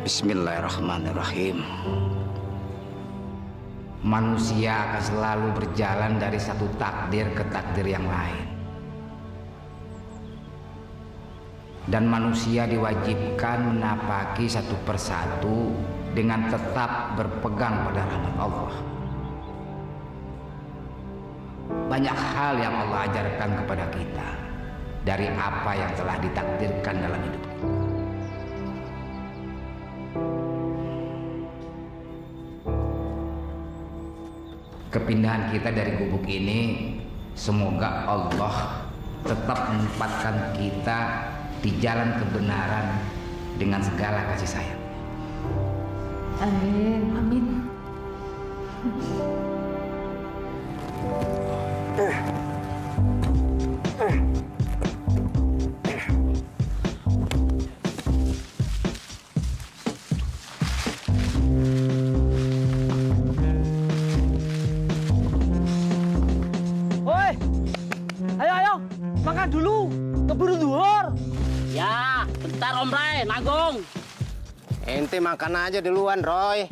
Bismillahirrahmanirrahim. Manusia akan selalu berjalan dari satu takdir ke takdir yang lain. Dan manusia diwajibkan menapaki satu persatu dengan tetap berpegang pada rahmat Allah. Banyak hal yang Allah ajarkan kepada kita dari apa yang telah ditakdirkan dalam hidup kita. Kepindahan kita dari gubuk ini, semoga Allah tetap menempatkan kita di jalan kebenaran dengan segala kasih sayang. Amin. Amin. Ayo, makan dulu, keburu duhur. Ya, bentar Om Ray, nanggung. Ente makan aja duluan, Roy.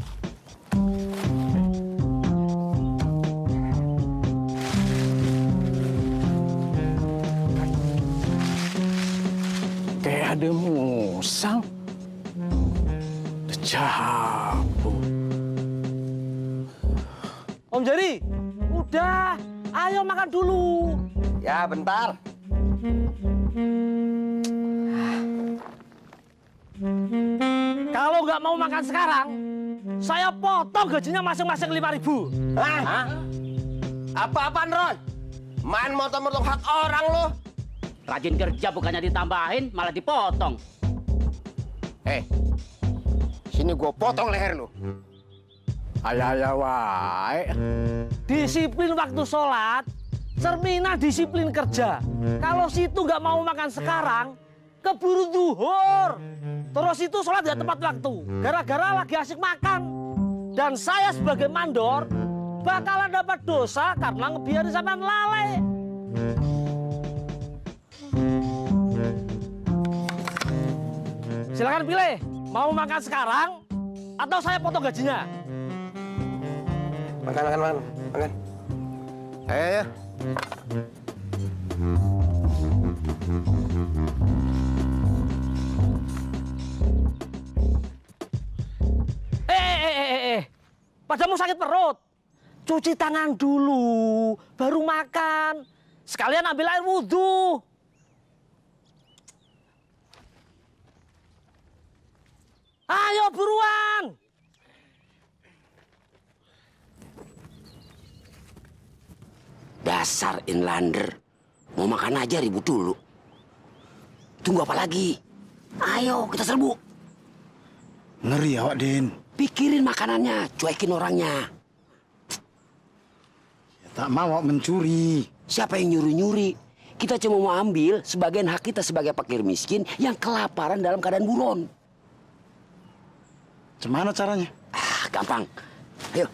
Kayak ada musang. Cabut. Om Jari, udah, ayo makan dulu. Ya, bentar. Kalau nggak mau makan sekarang, saya potong gajinya masing-masing 5.000. Hah? Apa-apaan, Roy? Main motong-motong hak orang lo. Rajin kerja bukannya ditambahin, malah dipotong. Sini gua potong leher lu. Ayah wae. Disiplin waktu sholat, cerminan disiplin kerja. Kalau situ nggak mau makan sekarang, keburu duhur. Terus itu sholat nggak tepat waktu, gara-gara lagi asik makan. Dan saya sebagai mandor bakalan dapat dosa karena ngebiarin sampean lalai. Silakan pilih, mau makan sekarang atau saya potong gajinya. Makan. Ayo. Padamu sakit perut. Cuci tangan dulu, baru makan. Sekalian ambil air wudhu. Ayo buruan. Dasar inlander, mau makan aja ribut dulu. Tunggu apa lagi? Ayo kita serbu. Ngeri awak, Din. Pikirin makanannya, cuekin orangnya. Ya, tak mau awak mencuri. Siapa yang nyuri-nyuri? Kita cuma mau ambil sebagian hak kita sebagai fakir miskin yang kelaparan dalam keadaan buron. Gimana caranya? Gampang. Ayo.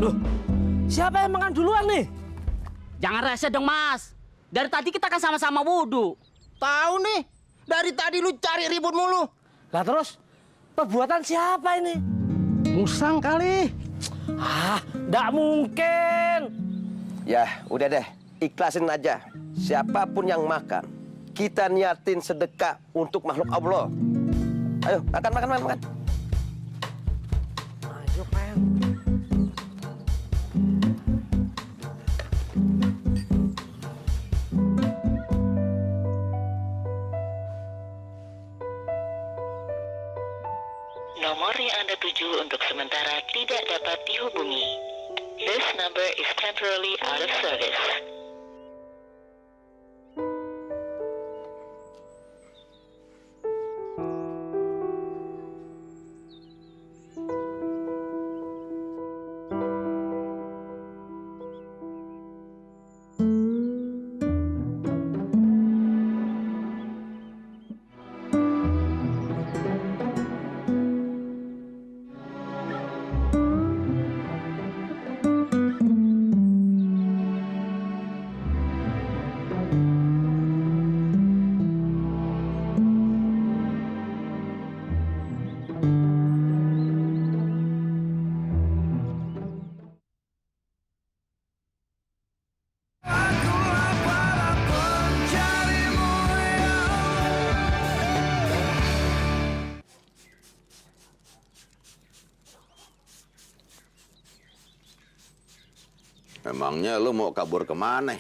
Loh, siapa yang makan duluan nih? Jangan rese dong, Mas. Dari tadi kita kan sama-sama wudhu. Tahu nih, dari tadi lu cari ribut mulu. Lah terus, perbuatan siapa ini? Musang kali. Nggak mungkin. Ya, udah deh, ikhlasin aja. Siapapun yang makan, kita niatin sedekah untuk makhluk Allah. Ayo, makan. Ayo, Pen. Nomor yang Anda tuju untuk sementara tidak dapat dihubungi. is temporarily out of service. Emangnya lu mau kabur kemana?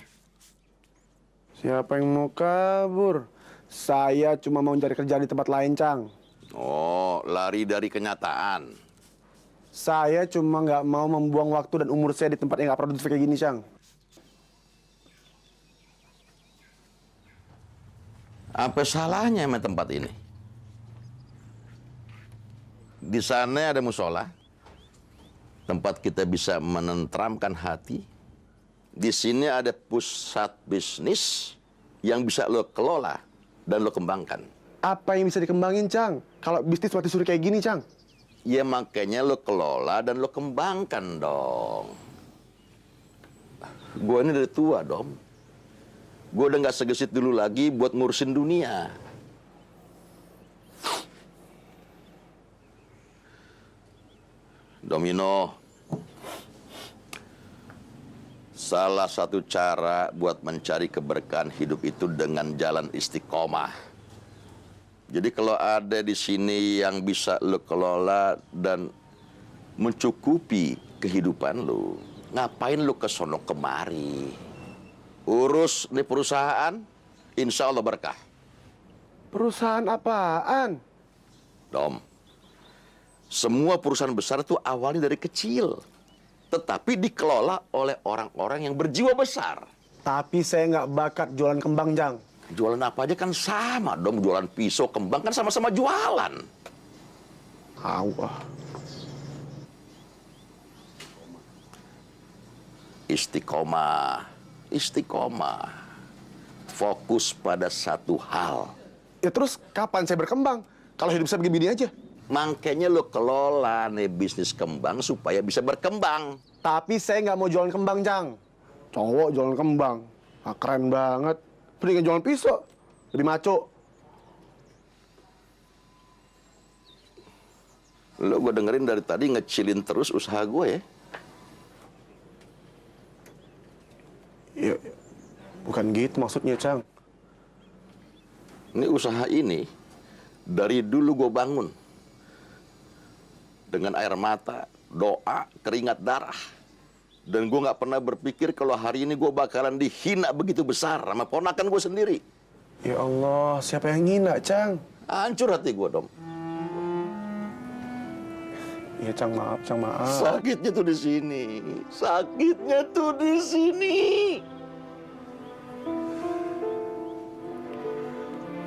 Siapa yang mau kabur? Saya cuma mau cari kerja di tempat lain, Cang. Oh, lari dari kenyataan. Saya cuma nggak mau membuang waktu dan umur saya di tempat yang nggak produktif kayak gini, Cang. Apa salahnya sama tempat ini? Di sana ada musola, tempat kita bisa menenteramkan hati. Di sini ada pusat bisnis yang bisa lo kelola dan lo kembangkan. Apa yang bisa dikembangin, Cang? Kalau bisnis mati suri kayak gini, Cang. Ya makanya lo kelola dan lo kembangkan dong. Gue ini dari tua, Dom. Gue udah nggak segesit dulu lagi buat ngurusin dunia. Domino, salah satu cara buat mencari keberkahan hidup itu dengan jalan istiqomah. Jadi kalau ada di sini yang bisa lo kelola dan mencukupi kehidupan lo, ngapain lo ke sono kemari? Urus nih perusahaan, insya Allah berkah. Perusahaan apaan? Dom, semua perusahaan besar itu awalnya dari kecil, tetapi dikelola oleh orang-orang yang berjiwa besar. Tapi saya nggak bakat jualan kembang, Cang. Jualan apa aja kan sama, Dom. Jualan pisau, kembang kan sama-sama jualan. Awah. Istiqomah, istiqomah. Fokus pada satu hal. Ya terus kapan saya berkembang? Kalau hidup saya begini aja. Makanya lo kelola nih bisnis kembang supaya bisa berkembang. Tapi saya nggak mau jualan kembang, Cang. Cowok jualan kembang. Ah, keren banget. Mendingan jualan pisau. Lebih maco. Lo gue dengerin dari tadi ngecilin terus usaha gue ya. Ya, bukan gitu maksudnya, Cang. Ini usaha ini dari dulu gue bangun. Dengan air mata, doa, keringat darah. Dan gue nggak pernah berpikir kalau hari ini gue bakalan dihina begitu besar sama ponakan gue sendiri. Ya Allah, siapa yang ngina, Cang? Hancur hati gue, Dom. Ya, Cang, maaf, Cang, maaf. Sakitnya tuh di sini. Sakitnya tuh di sini.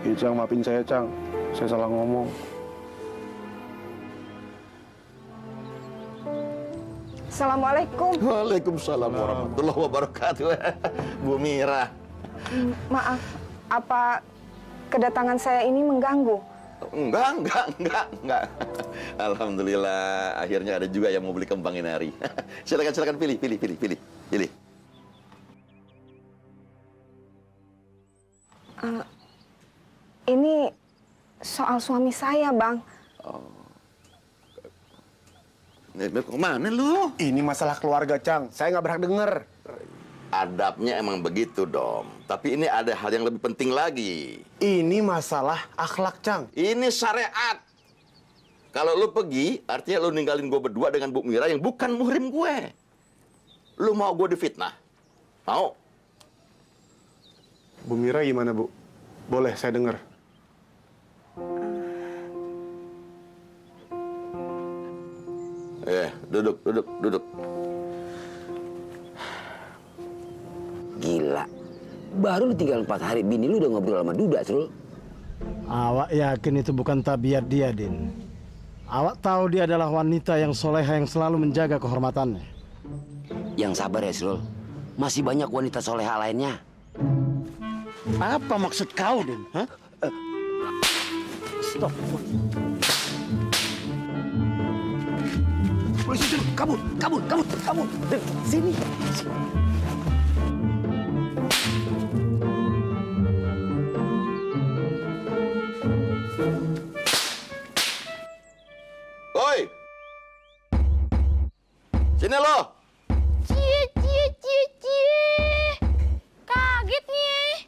Ya, Cang, maafin saya, Cang. Saya salah ngomong. Assalamualaikum. Waalaikumsalam warahmatullahi wabarakatuh. Bu Mira. Maaf, apa kedatangan saya ini mengganggu? Enggak. Alhamdulillah, akhirnya ada juga yang mau beli kembang ini hari. Silakan pilih. Ini soal suami saya, Bang. Kemana lu? Ini masalah keluarga, Cang. Saya nggak berhak denger. Adabnya emang begitu, Dom. Tapi ini ada hal yang lebih penting lagi. Ini masalah akhlak, Cang. Ini syariat. Kalau lu pergi, artinya lu ninggalin gue berdua dengan Bu Mira yang bukan muhrim gue. Lu mau gue difitnah? Mau? Bu Mira gimana, Bu? Boleh saya dengar? Duduk. Gila. Baru tinggal 4 hari bini lu udah ngobrol sama Duda, Srul. Awak yakin itu bukan tabiat dia, Din? Awak tahu dia adalah wanita yang soleha yang selalu menjaga kehormatannya. Yang sabar ya, Srul. Masih banyak wanita soleha lainnya. Apa maksud kau, Din? Hah? Stop. Polisi, Srul. Kabur. Sini. Oi! Sini lo! Cie. Kaget nih.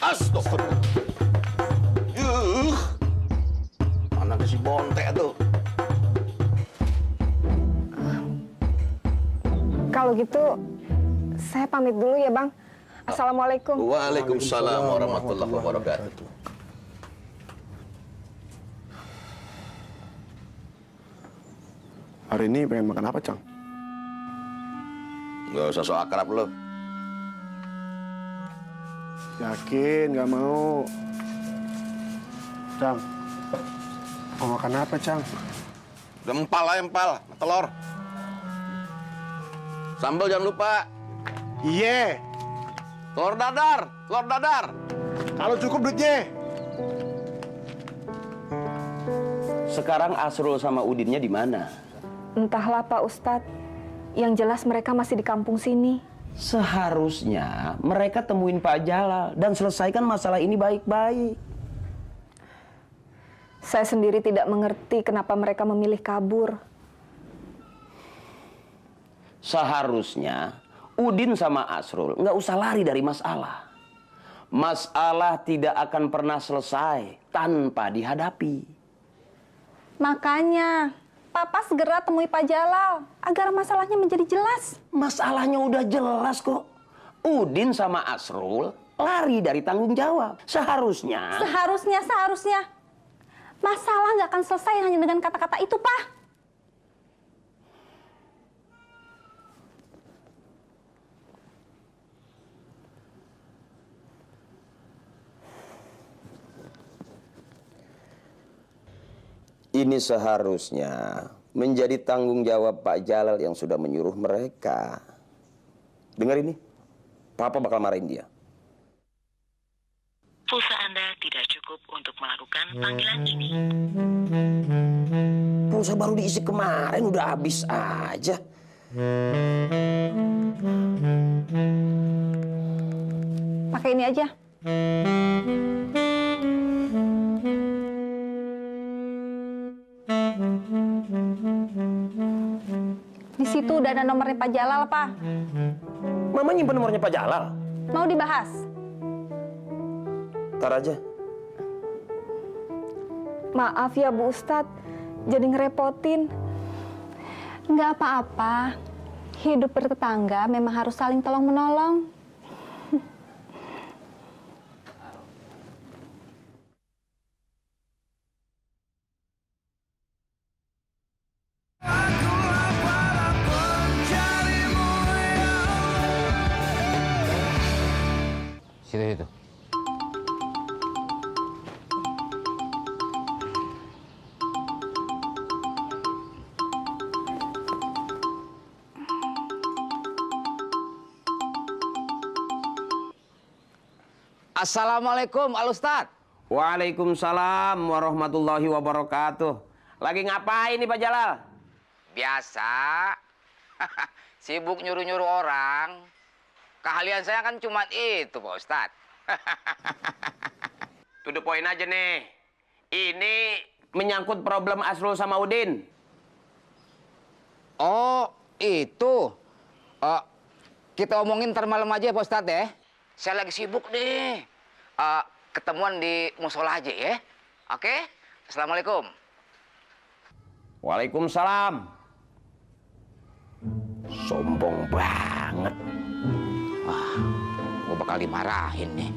Astagfirullah. Anaknya si Bonte tuh. Kalau gitu, saya pamit dulu ya, Bang. Assalamualaikum. Waalaikumsalam warahmatullahi wabarakatuh. Hari ini pengen makan apa, Cang? Gak usah so akrab lo. Yakin nggak mau. Cang, mau makan apa, Cang? Udah empal aja empal, telur. Sambal jangan lupa. Iya. Telur dadar. Kalau cukup duitnya. Sekarang Asrul sama Udinnya di mana? Entahlah, Pak Ustadz. Yang jelas mereka masih di kampung sini. Seharusnya mereka temuin Pak Jalal dan selesaikan masalah ini baik-baik. Saya sendiri tidak mengerti kenapa mereka memilih kabur. Seharusnya Udin sama Asrul nggak usah lari dari masalah. Masalah tidak akan pernah selesai tanpa dihadapi. Makanya, Papa segera temui Pak Jalal agar masalahnya menjadi jelas. Masalahnya udah jelas kok. Udin sama Asrul lari dari tanggung jawab. Seharusnya. Masalah nggak akan selesai hanya dengan kata-kata itu, Pak. Ini seharusnya menjadi tanggung jawab Pak Jalal yang sudah menyuruh mereka. Dengar ini, Papa bakal marahin dia. Pulsa Anda tidak cukup untuk melakukan panggilan ini. Pulsa baru diisi kemarin udah habis aja. Pakai ini aja. Di situ udah ada nomornya Pak Jalal, Pak. Mama nyimpen nomornya Pak Jalal. Mau dibahas? Ntar aja. Maaf ya Bu Ustadz, jadi ngerepotin. Nggak apa-apa. Hidup bertetangga memang harus saling tolong-menolong. Situ. Assalamualaikum, Al Ustadz. Waalaikumsalam warahmatullahi wabarakatuh. Lagi ngapain nih Pak Jalal? Biasa. Sibuk nyuruh-nyuruh orang. Keahlian saya kan cuma itu, Pak Ustadz. To the point aja nih. Ini menyangkut problem Asrul sama Udin. Oh, itu. Kita omongin ntar malam aja, Pak Ustadz ya. Saya lagi sibuk nih. Ketemuan di musola aja ya. Oke? Assalamualaikum. Waalaikumsalam. Sombong banget. Wah, gue bakal dimarahin nih.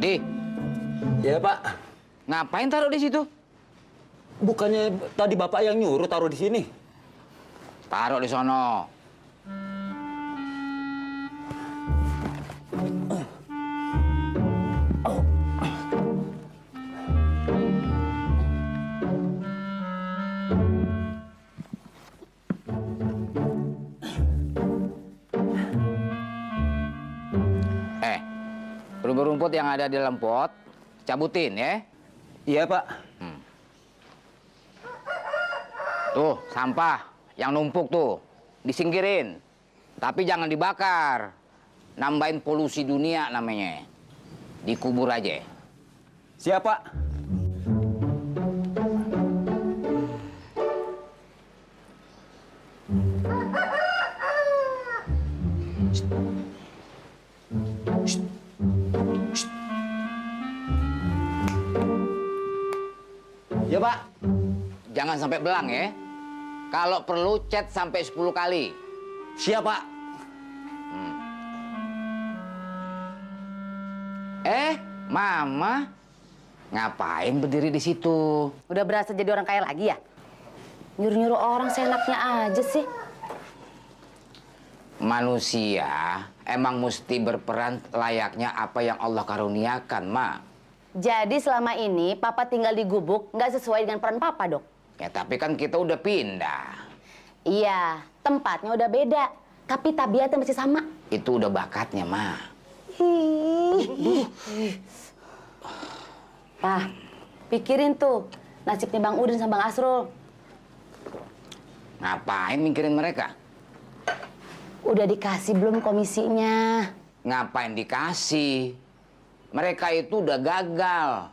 Di. Ya, Pak. Ngapain taruh di situ? Bukannya tadi Bapak yang nyuruh taruh di sini? Taruh di sono. Rumput-rumput yang ada di dalam pot, cabutin ya. Iya, Pak. Tuh, sampah yang numpuk tuh, disingkirin. Tapi jangan dibakar. Nambahin polusi dunia namanya. Dikubur aja. Siap, Pak. Ya, Pak. Jangan sampai belang ya. Kalau perlu cat sampai 10 kali. Siap, Pak. Mama. Ngapain berdiri di situ? Udah berasa jadi orang kaya lagi ya? Nyuruh-nyuruh orang seenaknya aja sih. Manusia emang mesti berperan layaknya apa yang Allah karuniakan, Ma. Jadi selama ini Papa tinggal di gubuk nggak sesuai dengan peran Papa, Dok? Ya tapi kan kita udah pindah. Iya, tempatnya udah beda. Tapi tabiatnya masih sama. Itu udah bakatnya, Ma. Pak, pikirin tuh nasibnya Bang Udin sama Bang Asrul. Ngapain mikirin mereka? Udah dikasih belum komisinya? Ngapain dikasih? Mereka itu udah gagal.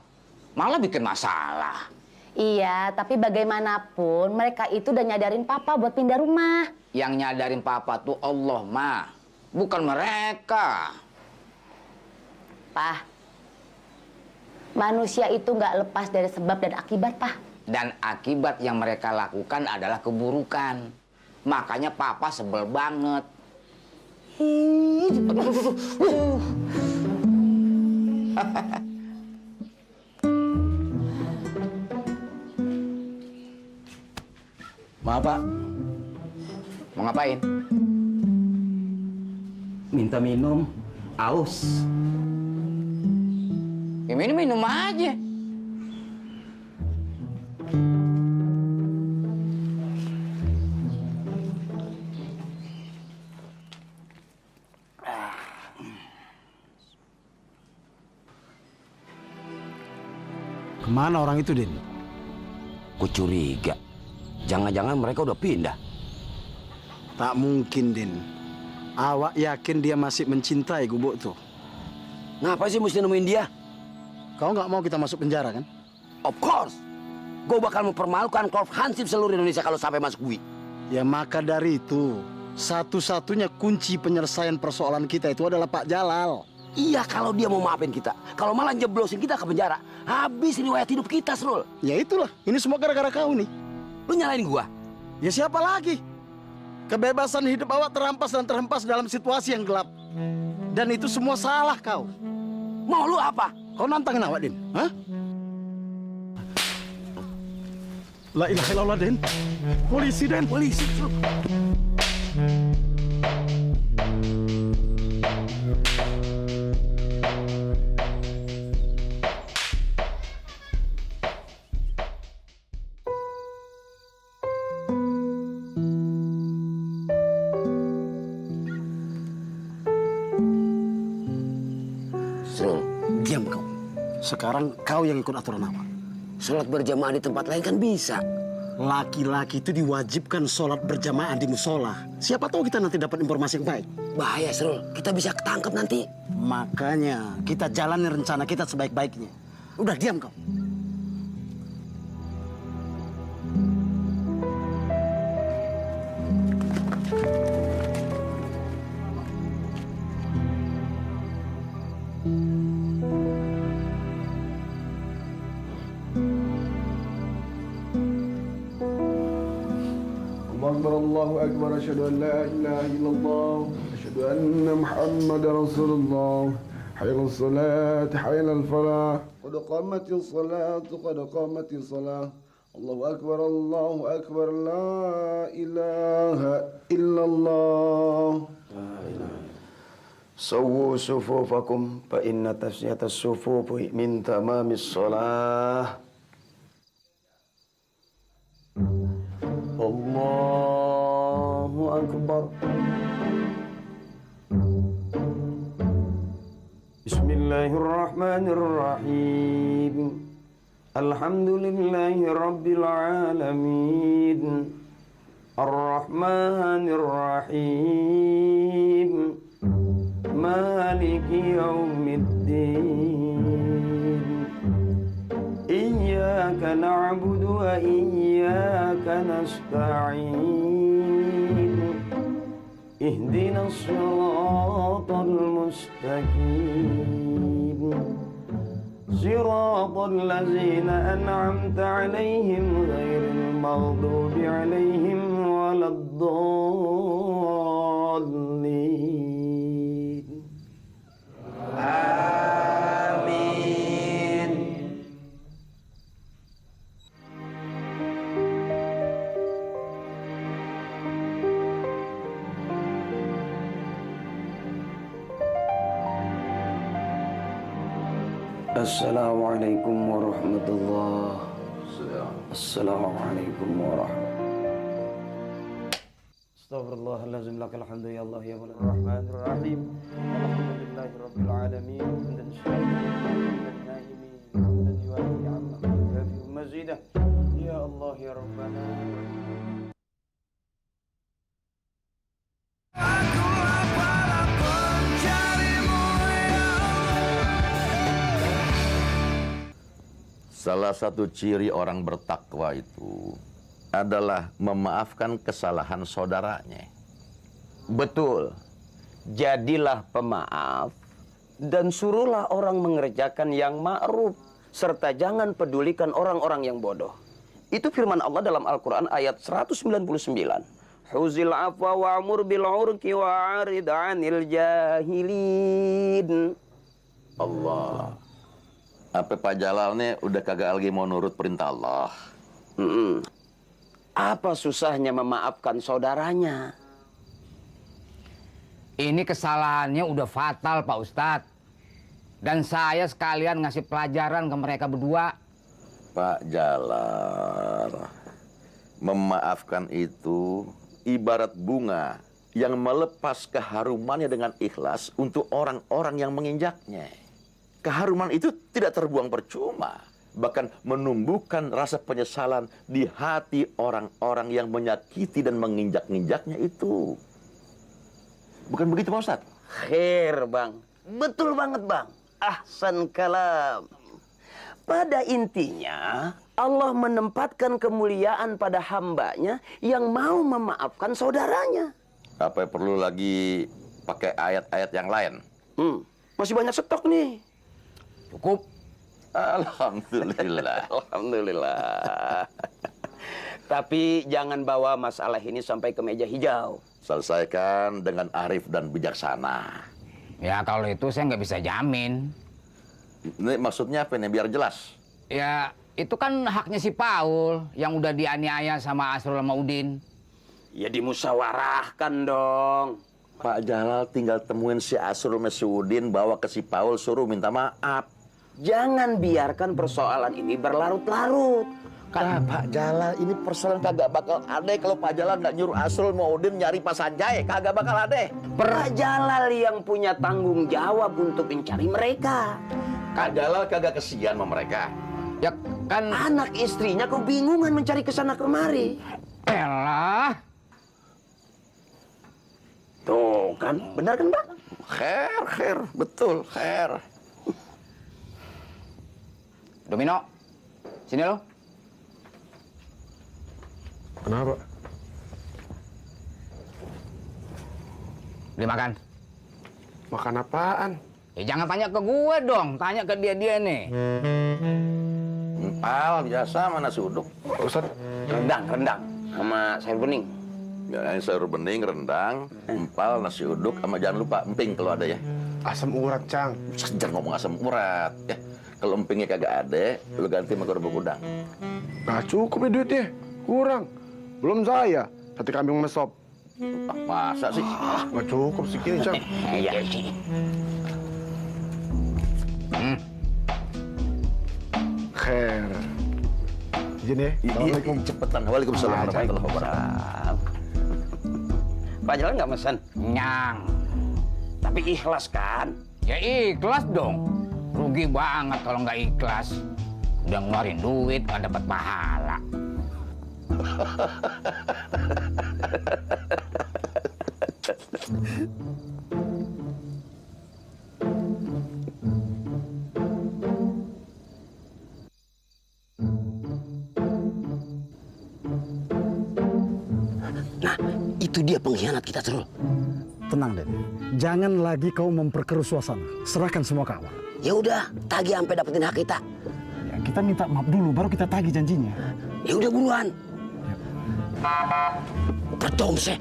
Malah bikin masalah. Iya, tapi bagaimanapun mereka itu udah nyadarin Papa buat pindah rumah. Yang nyadarin Papa tuh Allah, Ma. Bukan mereka. Pak, manusia itu nggak lepas dari sebab dan akibat, Pak. Dan akibat yang mereka lakukan adalah keburukan. Makanya Papa sebel banget. Maaf, Pak. Mau ngapain? Minta minum. Aus. Ya minum aja. Kemana orang itu, Din? Ku curiga. Jangan-jangan mereka udah pindah. Tak mungkin, Din. Awak yakin dia masih mencintai gubuk tuh? Ngapa sih mesti nemuin dia? Kau nggak mau kita masuk penjara, kan? Of course. Gue bakal mempermalukan klub Hansip seluruh Indonesia kalau sampai masuk bui. Ya maka dari itu, satu-satunya kunci penyelesaian persoalan kita itu adalah Pak Jalal. Iya, kalau dia mau maafin kita. Kalau malah jeblosin kita ke penjara, habis riwayat hidup kita, Srul. Ya itulah, ini semua gara-gara kau nih. Lu nyalain gua? Ya siapa lagi? Kebebasan hidup awak terampas dan terhempas dalam situasi yang gelap. Dan itu semua salah kau. Mau lu apa? Kau nantangin awak, Din? Hah? La ilaha illallah, Den. Polisi, Den. Polisi. Diam kau. Sekarang kau yang ikut aturan awak. Sholat berjamaah di tempat lain kan bisa. Laki-laki itu diwajibkan sholat berjamaah di musola. Siapa tahu kita nanti dapat informasi yang baik. Bahaya, Srul. Kita bisa ketangkep nanti. Makanya kita jalani rencana kita sebaik-baiknya. Udah diam kau. Allahu Akbar, asyhadu an la ilaha illallah, asyhadu anna Muhammadar Rasulullah, حي على الصلاة حي على الفلاح قد قامت الصلاة قد قامت الصلاة الله أكبر لا إله إلا الله. سووا صفوفكم فإن تسنية الصفوف من تمام الصلاة. الله أكبر. بسم الله الرحمن الرحيم. الحمد لله رب العالمين الرحمن الرحيم مالك يوم الدين إياك نعبد وإياك نستعين اهدنا الصراط المستقيم صراط الذين أنعمت عليهم غير المغضوب عليهم ولا الضالين. آمين. Assalamualaikum warahmatullahi wabarakatuh. Assalamualaikum warahmatullahi. Astaghfirullahaladzim lakal hamdu ya Allah ya Mawlana Rahmanir Rahim. Alhamdulillahirabbil alamin. Hamdan syakirin dan naimin. Hamdan yuwafi amma kafi mazidah. Ya Allah ya Rabbana. Salah satu ciri orang bertakwa itu adalah memaafkan kesalahan saudaranya. Betul. Jadilah pemaaf dan suruhlah orang mengerjakan yang ma'ruf serta jangan pedulikan orang-orang yang bodoh. Itu firman Allah dalam Al-Qur'an ayat 199. Huzil afwa wa'mur bil 'urfi wa'rid 'anil jahilin. Allah. Apa Pak Jalal nih udah kagak lagi mau nurut perintah Allah? Apa susahnya memaafkan saudaranya? Ini kesalahannya udah fatal Pak Ustadz. Dan saya sekalian ngasih pelajaran ke mereka berdua. Pak Jalal, memaafkan itu ibarat bunga yang melepas keharumannya dengan ikhlas untuk orang-orang yang menginjaknya. Keharuman itu tidak terbuang percuma, bahkan menumbuhkan rasa penyesalan di hati orang-orang yang menyakiti dan menginjak-injaknya itu. Bukan begitu Pak Ustadz? Khair Bang, betul banget Bang. Ahsan kalam. Pada intinya, Allah menempatkan kemuliaan pada hambanya yang mau memaafkan saudaranya. Apa perlu lagi pakai ayat-ayat yang lain? Masih banyak stok nih. Cukup. Alhamdulillah. Alhamdulillah. Tapi jangan bawa masalah ini sampai ke meja hijau. Selesaikan dengan arif dan bijaksana. Ya kalau itu saya nggak bisa jamin. Ini maksudnya apa nih biar jelas? Ya itu kan haknya si Paul yang udah dianiaya sama Asrul sama Udin. Ya dimusyawarahkan dong. Pak Jalal tinggal temuin si Asrul sama si Udin, bawa ke si Paul, suruh minta maaf. Jangan biarkan persoalan ini berlarut-larut. Pak Jalal, ini persoalan kagak bakal ada kalau Pak Jalal nggak nyuruh Asrul mau Udin nyari Pak Sanjay, kagak bakal ada. Pak Jalal yang punya tanggung jawab untuk mencari mereka. Pak Jalal kagak kesian sama mereka. Ya kan anak istrinya kebingungan mencari kesana kemari. Elah. Tuh kan, benar kan Bang? Khair, betul, khair. Domino, sini lo. Kenapa? Beli makan. Makan apaan? Ya jangan tanya ke gue dong, tanya ke dia nih. Al biasa mana suduk. Ustaz, Rendang sama sayur bening. Ya, sayur bening, rendang, empal, nasi uduk, sama jangan lupa emping kalau ada ya. Asam urat, Cang. Jangan ngomong asam urat ya. Kalau empingnya kagak ada, lu ganti sama kerupuk udang. Gak cukup ya duitnya. Kurang. Belum saya. Sate kambing mesop. Masa sih? Gak cukup segini, Cang. Iya sih. Khair. Izin ya. Assalamualaikum. Cepetan. Waalaikumsalam warahmatullahi wabarakatuh. Pak Jalan nggak mesen? Nyang. Tapi ikhlas kan? Ya ikhlas dong. Rugi banget kalau nggak ikhlas. Udah ngeluarin duit, nggak dapat pahala. Nah, itu dia pengkhianat kita, Trul. Tenang, Den. Jangan lagi kau memperkeruh suasana. Serahkan semua ke awal. Ya udah, tagih sampai dapetin hak kita. Ya, kita minta maaf dulu, baru kita tagih janjinya. Ya udah buruan. Ketom sih.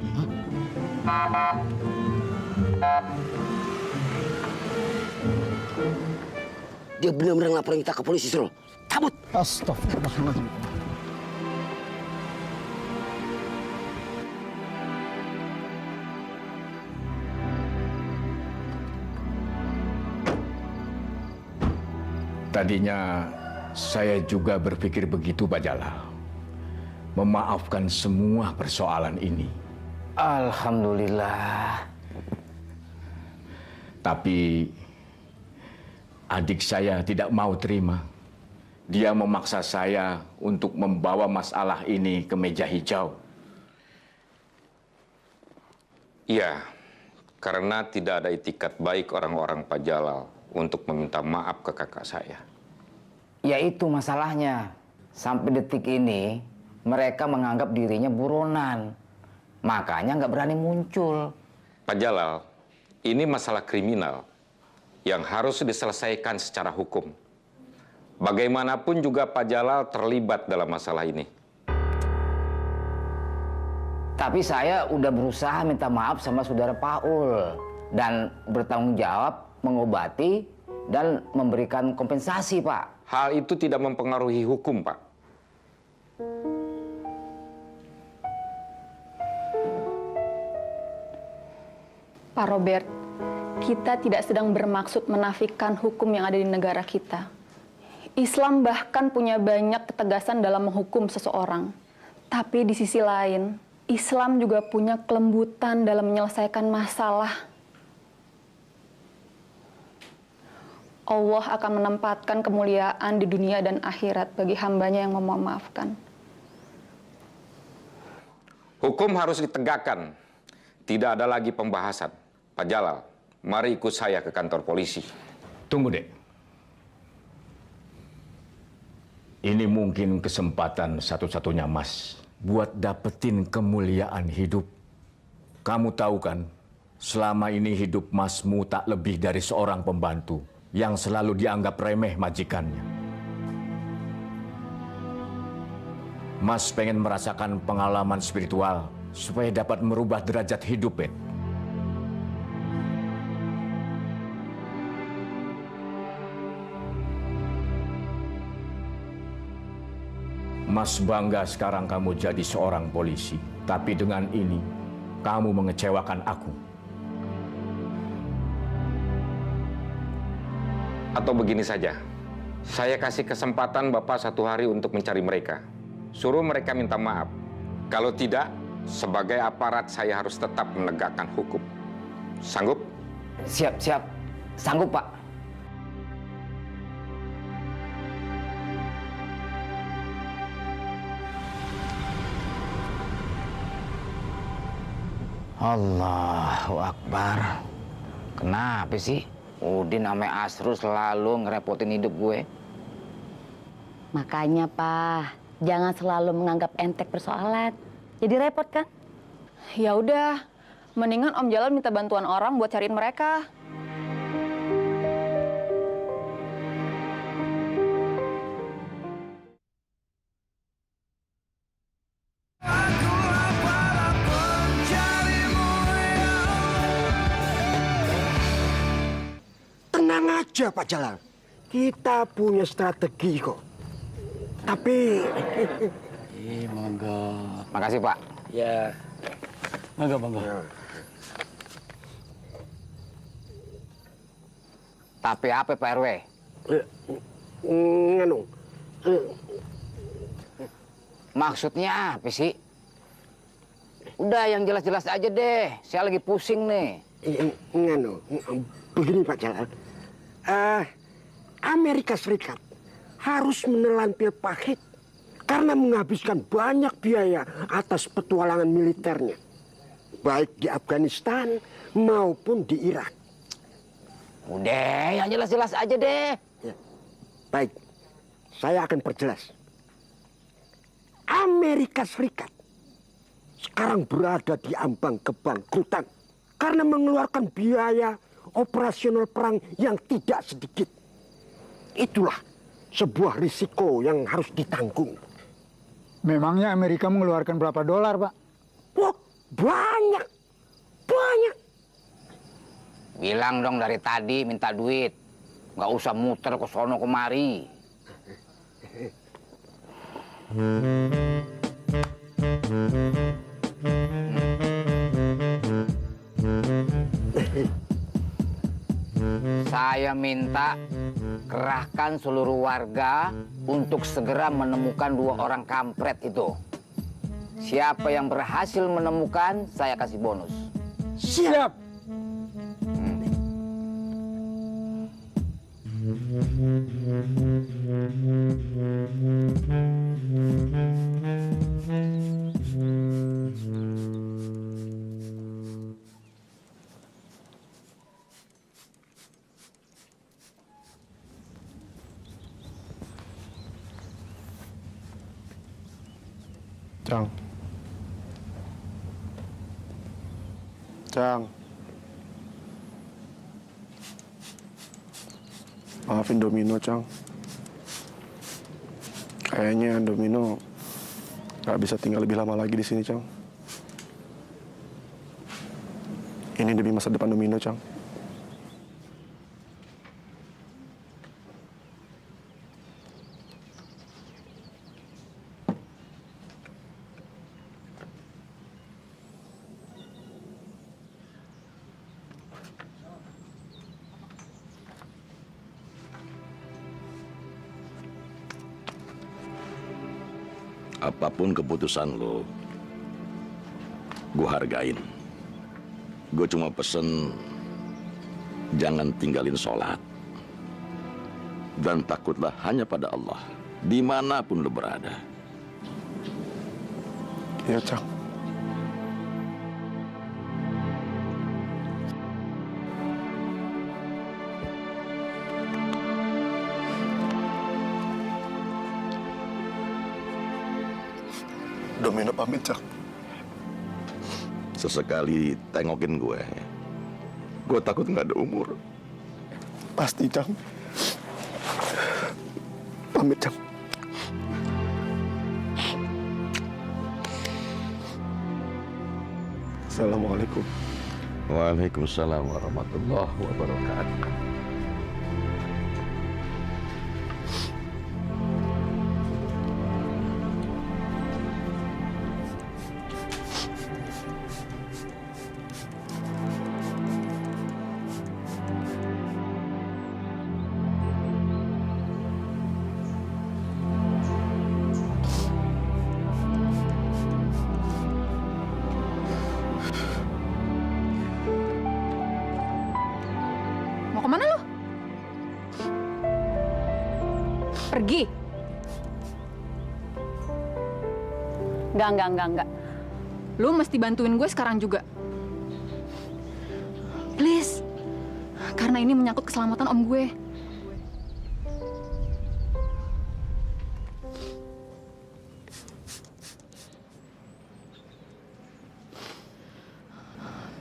Dia benar-benar laporin kita ke polisi, Trul. Cabut. Astagfirullahaladzim. Tadinya saya juga berpikir begitu, Pak Jalal. Memaafkan semua persoalan ini. Alhamdulillah. Tapi adik saya tidak mau terima. Dia memaksa saya untuk membawa masalah ini ke meja hijau. Iya, karena tidak ada itikat baik orang-orang Pak Jalal untuk meminta maaf ke kakak saya. Ya itu masalahnya. Sampai detik ini, mereka menganggap dirinya buronan. Makanya nggak berani muncul. Pak Jalal, ini masalah kriminal yang harus diselesaikan secara hukum. Bagaimanapun juga Pak Jalal terlibat dalam masalah ini. Tapi saya udah berusaha minta maaf sama saudara Paul. Dan bertanggung jawab mengobati dan memberikan kompensasi, Pak. Hal itu tidak mempengaruhi hukum, Pak. Pak Robert, kita tidak sedang bermaksud menafikan hukum yang ada di negara kita. Islam bahkan punya banyak ketegasan dalam menghukum seseorang. Tapi di sisi lain, Islam juga punya kelembutan dalam menyelesaikan masalah. Allah akan menempatkan kemuliaan di dunia dan akhirat bagi hambanya yang memaafkan. Hukum harus ditegakkan. Tidak ada lagi pembahasan. Pak Jalal, mari ikut saya ke kantor polisi. Tunggu, Dek. Ini mungkin kesempatan satu-satunya Mas buat dapetin kemuliaan hidup. Kamu tahu kan, selama ini hidup Masmu tak lebih dari seorang pembantu yang selalu dianggap remeh majikannya. Mas pengen merasakan pengalaman spiritual supaya dapat merubah derajat hidup, Bet. Mas bangga sekarang kamu jadi seorang polisi. Tapi dengan ini, kamu mengecewakan aku. Atau begini saja, saya kasih kesempatan Bapak 1 hari untuk mencari mereka. Suruh mereka minta maaf. Kalau tidak, sebagai aparat saya harus tetap menegakkan hukum. Sanggup? Siap, siap. Sanggup, Pak. Allahu Akbar. Kenapa sih Udin sama Asrul selalu ngerepotin hidup gue? Makanya, Pak, jangan selalu menganggap entek persoalan. Jadi repot kan? Ya udah, mendingan Om Jalal minta bantuan orang buat cariin mereka. aja Pak Jalal. Kita punya strategi kok. Tapi... monggo. Makasih Pak. Ya. Monggo. Tapi apa Pak RW? Nganu. Maksudnya apa sih? Udah yang jelas-jelas aja deh. Saya lagi pusing nih. Nganu. Begini Pak Jalal. Amerika Serikat harus menelan pil pahit karena menghabiskan banyak biaya atas petualangan militernya. Baik di Afghanistan maupun di Irak. Udah, yang jelas-jelas aja deh. Ya. Baik, saya akan perjelas. Amerika Serikat sekarang berada di ambang kebangkrutan karena mengeluarkan biaya operasional perang yang tidak sedikit. Itulah sebuah risiko yang harus ditanggung. Memangnya Amerika mengeluarkan berapa dolar, Pak? Wah, banyak. Bilang dong dari tadi minta duit. Nggak usah muter ke sono kemari. Saya minta kerahkan seluruh warga untuk segera menemukan 2 orang kampret itu. Siapa yang berhasil menemukan, saya kasih bonus. Siap. Cang. Maafin Domino, Cang. Kayaknya Domino nggak bisa tinggal lebih lama lagi di sini, Cang. Ini demi masa depan Domino, Cang. Apapun keputusan lo, gue hargain. Gue cuma pesen jangan tinggalin sholat. Dan takutlah hanya pada Allah, dimanapun lo berada. Iya, Cang. Domino pamit, Cang. Sesekali tengokin gue. Gue takut nggak ada umur. Pasti, Cang. Pamit, Cang. Assalamualaikum. Waalaikumsalam warahmatullahi wabarakatuh. Mau kemana lu? Pergi? Enggak. Lu mesti bantuin gue sekarang juga. Please. Karena ini menyangkut keselamatan om gue.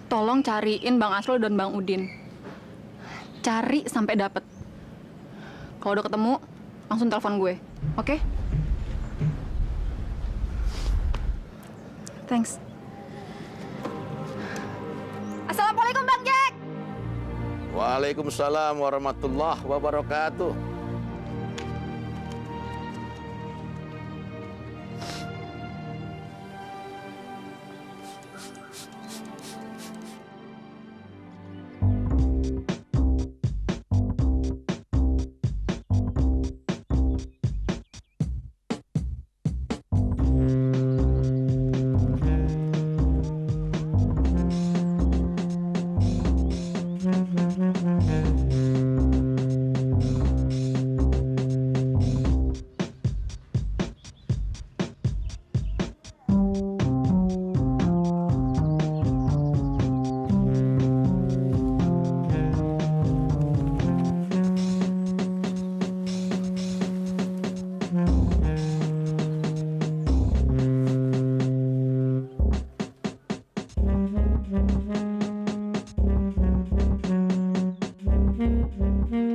Tolong cariin Bang Asrul dan Bang Udin. Cari sampai dapet. Kalau udah ketemu, langsung telepon gue. Oke? Thanks. Assalamualaikum Bang Jack. Waalaikumsalam warahmatullahi wabarakatuh.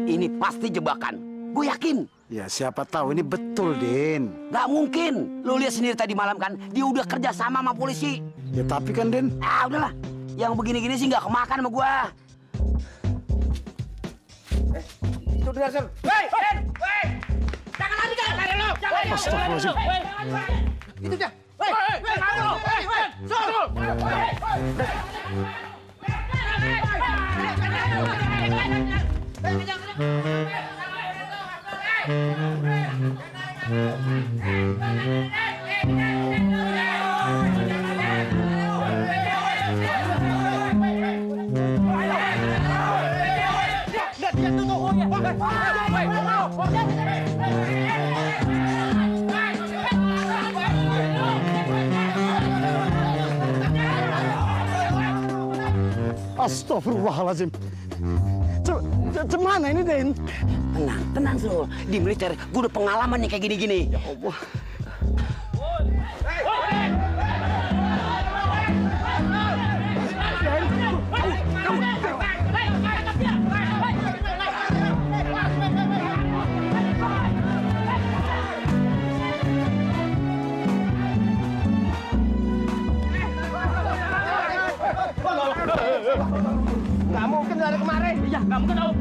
Ini pasti jebakan. Gue yakin. Ya siapa tahu ini betul, Din. Gak mungkin. Lu lihat sendiri tadi malam kan, dia udah kerja sama polisi. Ya tapi kan, Din. Ah udahlah, yang begini-gini sih nggak kemakan sama gua. Itu dengar, Sir. Woi! Jangan lari, kan? Lari lo! Jangan lari! Astagfirullahaladzim. Itu dia! Woi! Lari lo! Sur! Astagfirullahaladzim. Cemana ini, Den? Tenang, Sul. Di militer, gue udah pengalaman nih kayak gini-gini. Ya Allah. Nggak mungkin dari kemarin. Iya, nggak mungkin tahu.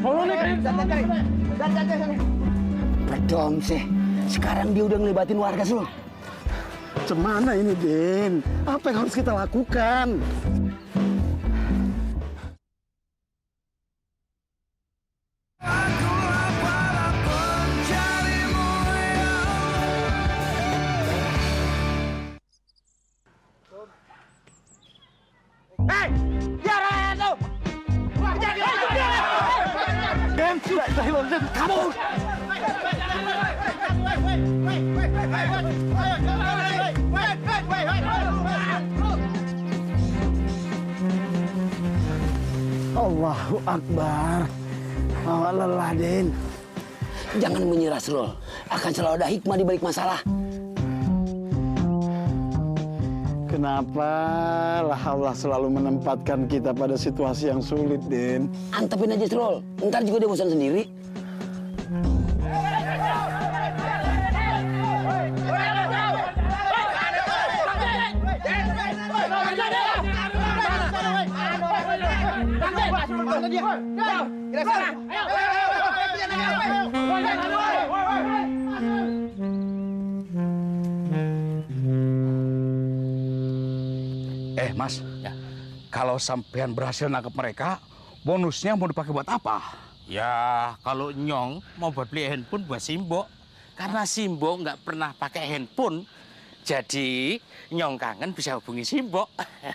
Mau nih, cari. Redom sih. Sekarang dia udah ngelibatin warga, Sul. Cemana ini, Din? Apa yang harus kita lakukan? Hei! Biar itu! Den, sudah hilang, Den. Kamu! Allahu Akbar. Awak lelah, Den. Jangan menyerah, Sul. Akan selalu ada hikmah di balik masalah. Kenapa lah Allah selalu menempatkan kita pada situasi yang sulit, Den? Antepin aja, Sul. Ntar juga dia bosan sendiri. Mas, kalau sampean berhasil nangkep mereka, bonusnya mau dipakai buat apa? Ya, kalau Nyong mau buat beli handphone buat Simbo. Karena Simbo nggak pernah pakai handphone, jadi Nyong kangen bisa hubungi Simbo.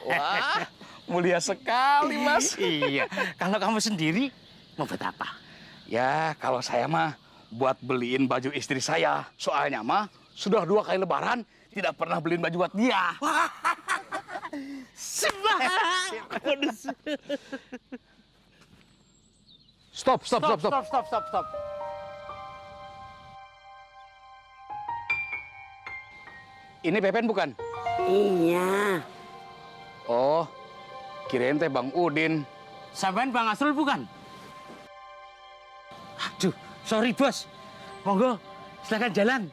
Wah, mulia sekali, Mas. Iya, kalau kamu sendiri mau buat apa? Ya, kalau saya mah buat beliin baju istri saya. Soalnya mah sudah 2 kali lebaran tidak pernah beliin baju buat dia. Stop. Ini Pepen bukan? Iya. Oh, kirain teh Bang Udin. Sampean Bang Asrul bukan? Aduh, sorry bos. Monggo, silakan jalan.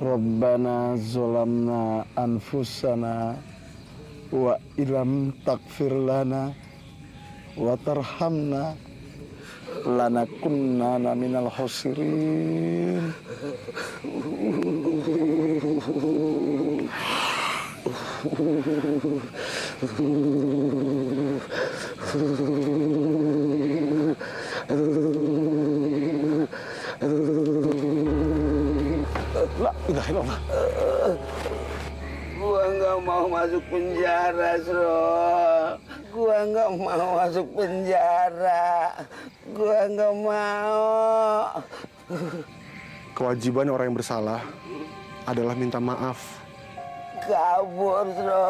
Rabbana zolamna anfusana wa ilam takfir lana wa tarhamna lanakunna minal khosirin. La ilaha illallah. Gua nggak mau masuk penjara, Sro. Gua nggak mau masuk penjara. Gua nggak mau. Kewajiban orang yang bersalah adalah minta maaf. Kabur, Sro.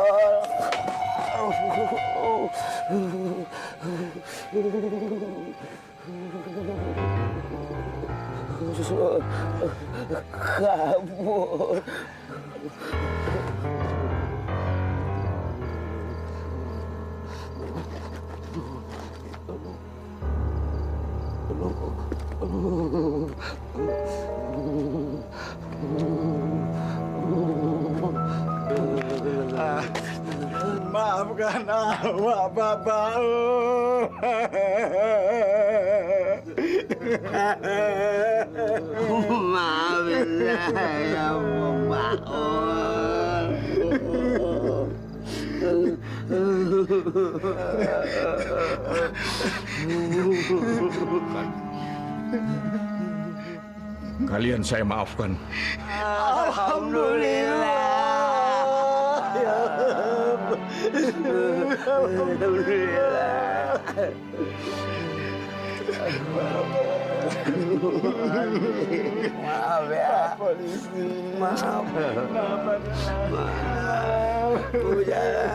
Kabur. Maafkan awak, Bapak. Maafin saya, Bapak. Kalian saya maafkan. Alhamdulillah. Ya Rabb. Alhamdulillah. Maaf ya. Polisi. Maaf. Maaf.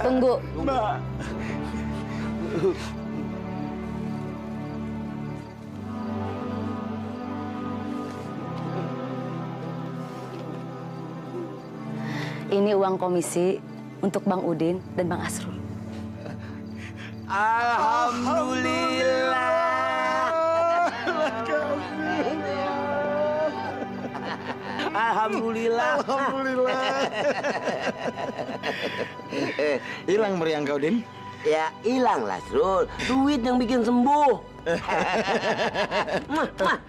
Tunggu. Mbak. Ini uang komisi untuk Bang Udin dan Bang Asrul. Alhamdulillah. Alhamdulillah. Alhamdulillah. Hilang meriang kau, Din? Ya, hilang lah, Srul. Duit yang bikin sembuh. Mwah, mwah.